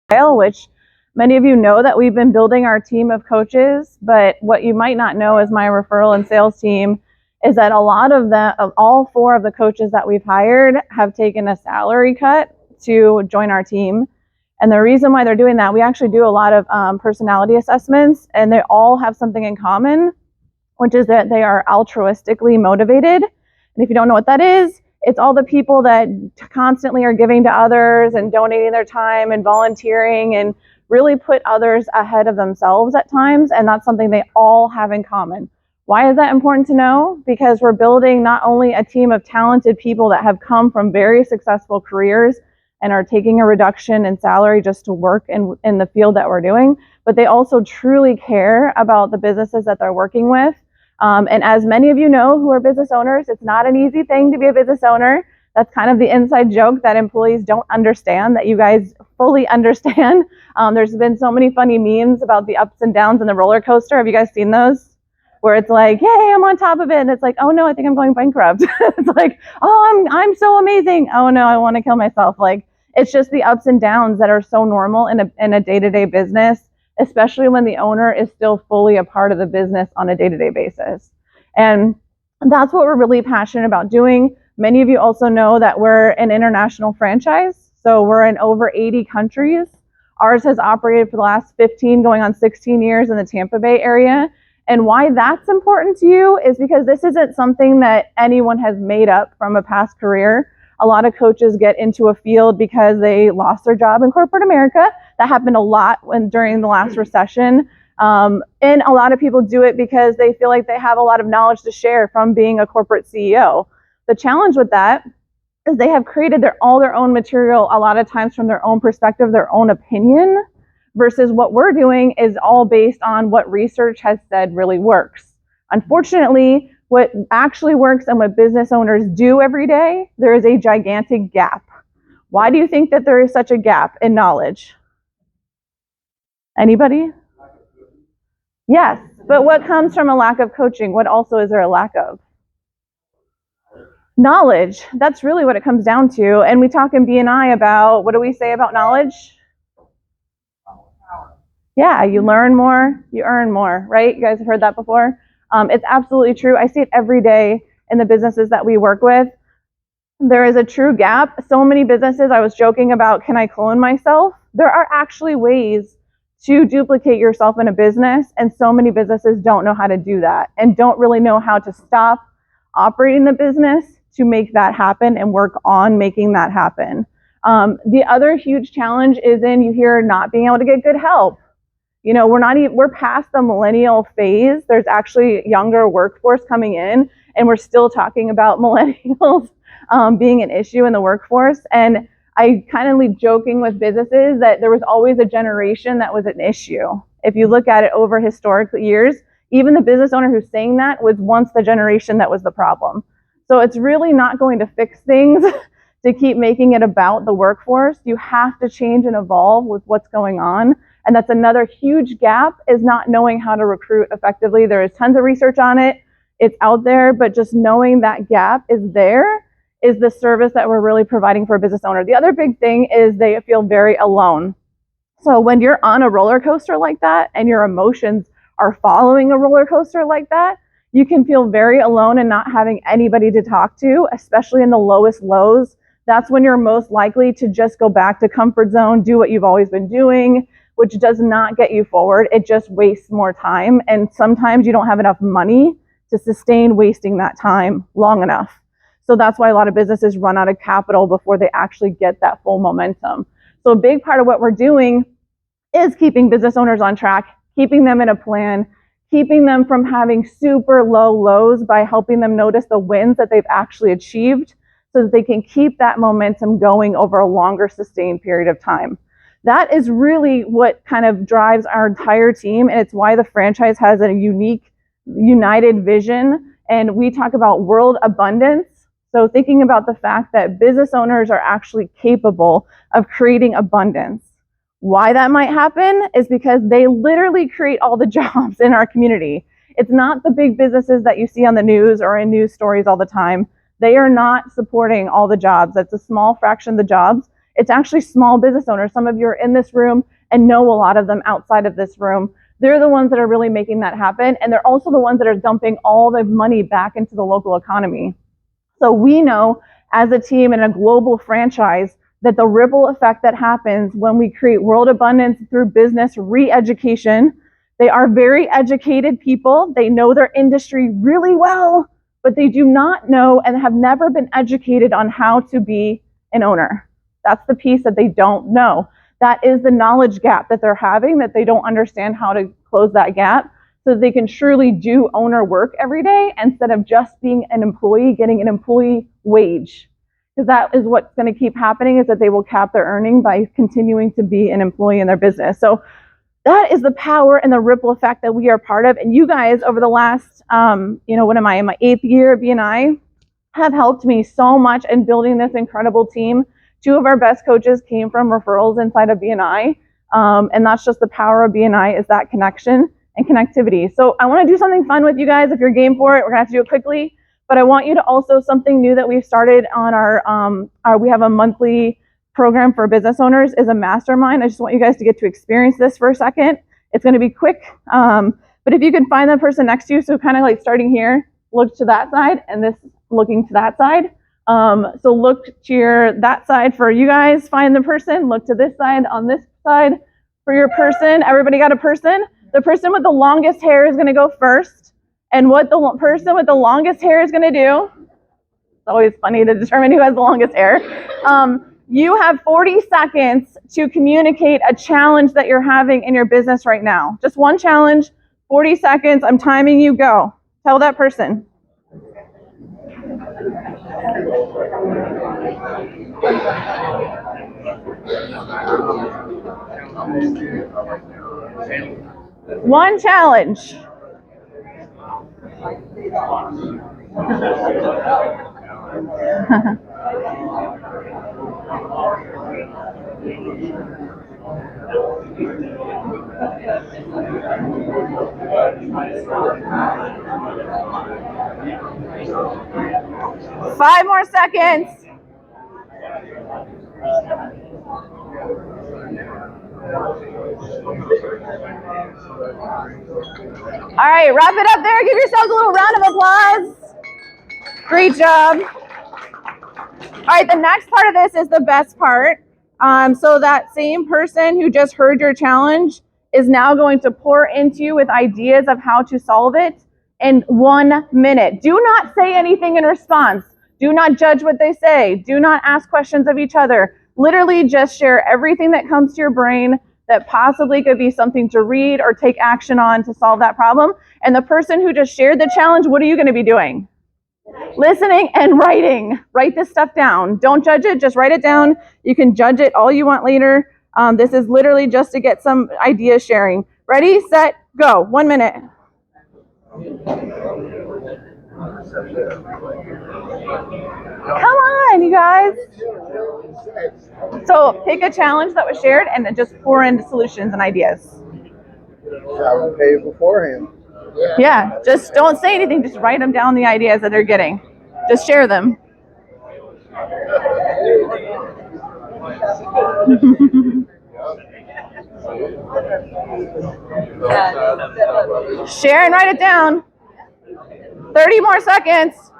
which many of you know that we've been building our team of coaches, but what you might not know as my referral and sales team is that a lot of all 4 of the coaches that we've hired have taken a salary cut to join our team. And the reason why they're doing that, we actually do a lot of personality assessments, and they all have something in common, which is that they are altruistically motivated. And if you don't know what that is, it's all the people that constantly are giving to others and donating their time and volunteering and really put others ahead of themselves at times. And that's something they all have in common. Why is that important to know? Because we're building not only a team of talented people that have come from very successful careers and are taking a reduction in salary just to work in the field that we're doing, but they also truly care about the businesses that they're working with. And as many of you know who are business owners, it's not an easy thing to be a business owner. That's kind of the inside joke that employees don't understand, that you guys fully understand. There's been so many funny memes about the ups and downs in the roller coaster. Have you guys seen those? Where it's like, yay, I'm on top of it. And it's like, oh no, I think I'm going bankrupt. It's like, oh, I'm so amazing. Oh no, I want to kill myself. Like, it's just the ups and downs that are so normal in a day-to-day business, especially when the owner is still fully a part of the business on a day-to-day basis. And that's what we're really passionate about doing. Many of you also know that we're an international franchise. So we're in over 80 countries. Ours has operated for the last 15, going on 16 years in the Tampa Bay area. And why that's important to you is because this isn't something that anyone has made up from a past career. A lot of coaches get into a field because they lost their job in corporate America. That happened a lot during the last recession. And a lot of people do it because they feel like they have a lot of knowledge to share from being a corporate CEO. The challenge with that is they have created all their own material, a lot of times from their own perspective, their own opinion, versus what we're doing is all based on what research has said really works. Unfortunately, what actually works and what business owners do every day, there is a gigantic gap. Why do you think that there is such a gap in knowledge? Anybody? Yes, but what comes from a lack of coaching? What also is there a lack of? Knowledge. That's really what it comes down to. And we talk in B&I about, what do we say about knowledge? Yeah, you learn more, you earn more, right? You guys have heard that before? It's absolutely true. I see it every day in the businesses that we work with. There is a true gap. So many businesses, I was joking about, can I clone myself? There are actually ways to duplicate yourself in a business, and so many businesses don't know how to do that and don't really know how to stop operating the business to make that happen and work on making that happen. The other huge challenge is you hear not being able to get good help. You know, we're past the millennial phase. There's actually younger workforce coming in, and we're still talking about millennials being an issue in the workforce. And I kind of leave joking with businesses that there was always a generation that was an issue. If you look at it over historic years, even the business owner who's saying that was once the generation that was the problem. So it's really not going to fix things to keep making it about the workforce. You have to change and evolve with what's going on. And that's another huge gap, is not knowing how to recruit effectively. There is tons of research on it. It's out there, but just knowing that gap is there is the service that we're really providing for a business owner. The other big thing is they feel very alone. So when you're on a roller coaster like that and your emotions are following a roller coaster like that, you can feel very alone and not having anybody to talk to, especially in the lowest lows. That's when you're most likely to just go back to comfort zone, do what you've always been doing, which does not get you forward. It just wastes more time. And sometimes you don't have enough money to sustain wasting that time long enough. So that's why a lot of businesses run out of capital before they actually get that full momentum. So a big part of what we're doing is keeping business owners on track, keeping them in a plan, keeping them from having super low lows by helping them notice the wins that they've actually achieved so that they can keep that momentum going over a longer sustained period of time. That is really what kind of drives our entire team, and it's why the franchise has a unique, united vision. And we talk about world abundance. So thinking about the fact that business owners are actually capable of creating abundance. Why that might happen is because they literally create all the jobs in our community. It's not the big businesses that you see on the news or in news stories all the time. They are not supporting all the jobs. That's a small fraction of the jobs. It's actually small business owners. Some of you are in this room and know a lot of them outside of this room. They're the ones that are really making that happen, and they're also the ones that are dumping all the money back into the local economy. So we know as a team in a global franchise that the ripple effect that happens when we create world abundance through business re-education. They are very educated people. They know their industry really well, but they do not know and have never been educated on how to be an owner. That's the piece that they don't know. That is the knowledge gap that they're having, that they don't understand how to close that gap so that they can truly do owner work every day instead of just being an employee, getting an employee wage. Because that is what's going to keep happening, is that they will cap their earning by continuing to be an employee in their business. So that is the power and the ripple effect that we are part of. And you guys, over the last, what am I, in my 8th year at BNI, have helped me so much in building this incredible team. 2 of our best coaches came from referrals inside of BNI. And that's just the power of BNI, is that connection and connectivity. So I want to do something fun with you guys. If you're game for it, we're going to have to do it quickly. But I want you to also, something new that we've started on we have a monthly program for business owners, is a mastermind. I just want you guys to get to experience this for a second. It's going to be quick. But if you can find the person next to you, so kind of like starting here, look to that side, and this looking to that side. So look to that side for you guys, find the person, look to this side, on this side for your person. Everybody got a person? The person with the longest hair is going to go first. And what the person with the longest hair is going to do, it's always funny to determine who has the longest hair. You have 40 seconds to communicate a challenge that you're having in your business right now. Just one challenge, 40 seconds. I'm timing you. Go. Tell that person. One challenge. Five more seconds. All right, wrap it up there. Give yourselves a little round of applause. Great job. All right, the next part of this is the best part. So that same person who just heard your challenge is now going to pour into you with ideas of how to solve it in 1 minute. Do not say anything in response. Do not judge what they say. Do not ask questions of each other. Literally just share everything that comes to your brain that possibly could be something to read or take action on to solve that problem. And the person who just shared the challenge, what are you going to be doing? Listening and writing. Write this stuff down. Don't judge it. Just write it down. You can judge it all you want later. This is literally just to get some idea sharing. Ready, set, go. 1 minute. Come on, you guys. So pick a challenge that was shared and then just pour in solutions and ideas. I would pay beforehand. Yeah, just don't say anything. Just write them down, the ideas that they're getting. Just share them. Share and write it down. 30 more seconds.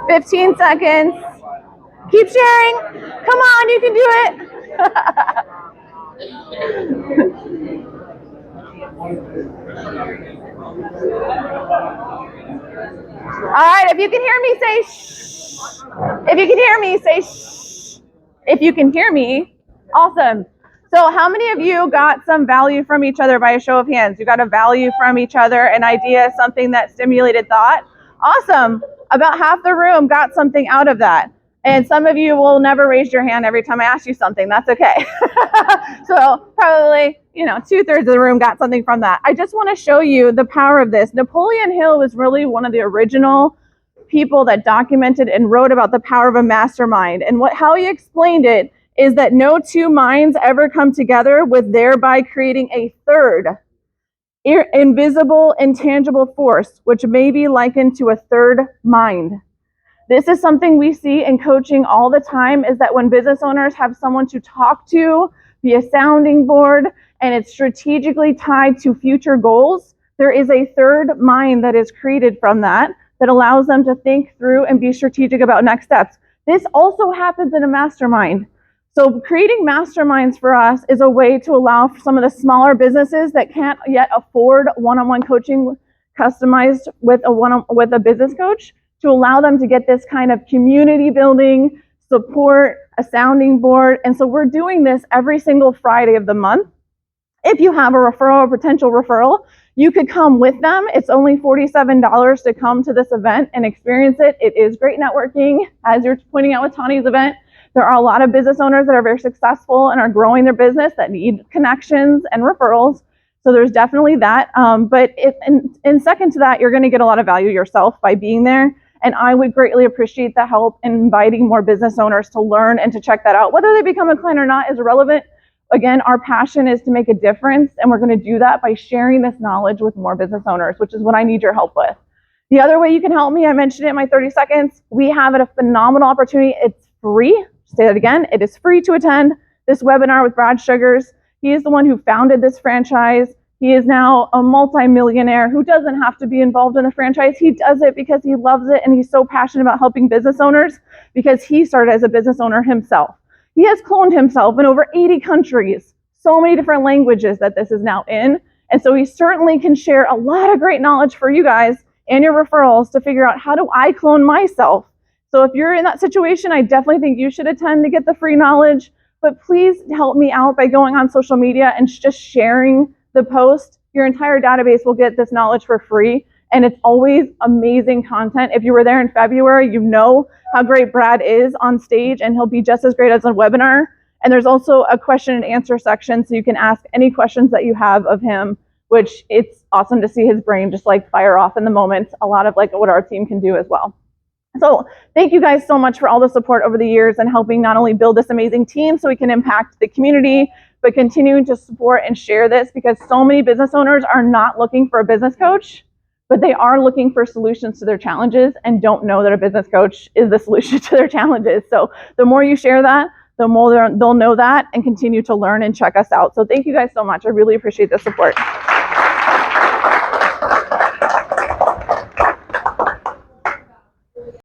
$15 seconds. Keep sharing. Come on, you can do it. All right, if you can hear me, say shh. If you can hear me, say shh. If you can hear me, awesome. So how many of you got some value from each other by a show of hands? You got a value from each other, an idea, something that stimulated thought? Awesome. About half the room got something out of that. And some of you will never raise your hand every time I ask you something. That's okay. So probably, 2/3 of the room got something from that. I just want to show you the power of this. Napoleon Hill was really one of the original people that documented and wrote about the power of a mastermind. And how he explained it is that no two minds ever come together, with thereby creating a third invisible, intangible force, which may be likened to a third mind. This is something we see in coaching all the time, is that when business owners have someone to talk to, be a sounding board, and it's strategically tied to future goals, there is a third mind that is created from that allows them to think through and be strategic about next steps. This also happens in a mastermind. So creating masterminds for us is a way to allow for some of the smaller businesses that can't yet afford one-on-one coaching customized with a business coach, to allow them to get this kind of community building, support, a sounding board. And so we're doing this every single Friday of the month. If you have a referral or potential referral, you could come with them. It's only $47 to come to this event and experience it. It is great networking. As you're pointing out with Tani's event, there are a lot of business owners that are very successful and are growing their business that need connections and referrals. So there's definitely that. But in second to that, you're going to get a lot of value yourself by being there. And I would greatly appreciate the help in inviting more business owners to learn and to check that out. Whether they become a client or not is irrelevant. Again, our passion is to make a difference, and we're going to do that by sharing this knowledge with more business owners, which is what I need your help with. The other way you can help me, I mentioned it in my 30 seconds, we have a phenomenal opportunity. It's free. Say that again. It is free to attend this webinar with Brad Sugars. He is the one who founded this franchise. He is now a multi-millionaire who doesn't have to be involved in the franchise. He does it because he loves it, and he's so passionate about helping business owners because he started as a business owner himself. He has cloned himself in over 80 countries, so many different languages that this is now in. And so he certainly can share a lot of great knowledge for you guys and your referrals to figure out, how do I clone myself? So if you're in that situation, I definitely think you should attend to get the free knowledge. But please help me out by going on social media and just sharing the post. Your entire database will get this knowledge for free. And it's always amazing content. If you were there in February, you know how great Brad is on stage, and he'll be just as great as a webinar. And there's also a question and answer section, so you can ask any questions that you have of him, which it's awesome to see his brain just like fire off in the moment. A lot of like what our team can do as well. So thank you guys so much for all the support over the years and helping not only build this amazing team so we can impact the community, but continuing to support and share this, because so many business owners are not looking for a business coach, but they are looking for solutions to their challenges and don't know that a business coach is the solution to their challenges. So the more you share that, the more they'll know that and continue to learn and check us out. So thank you guys so much. I really appreciate the support.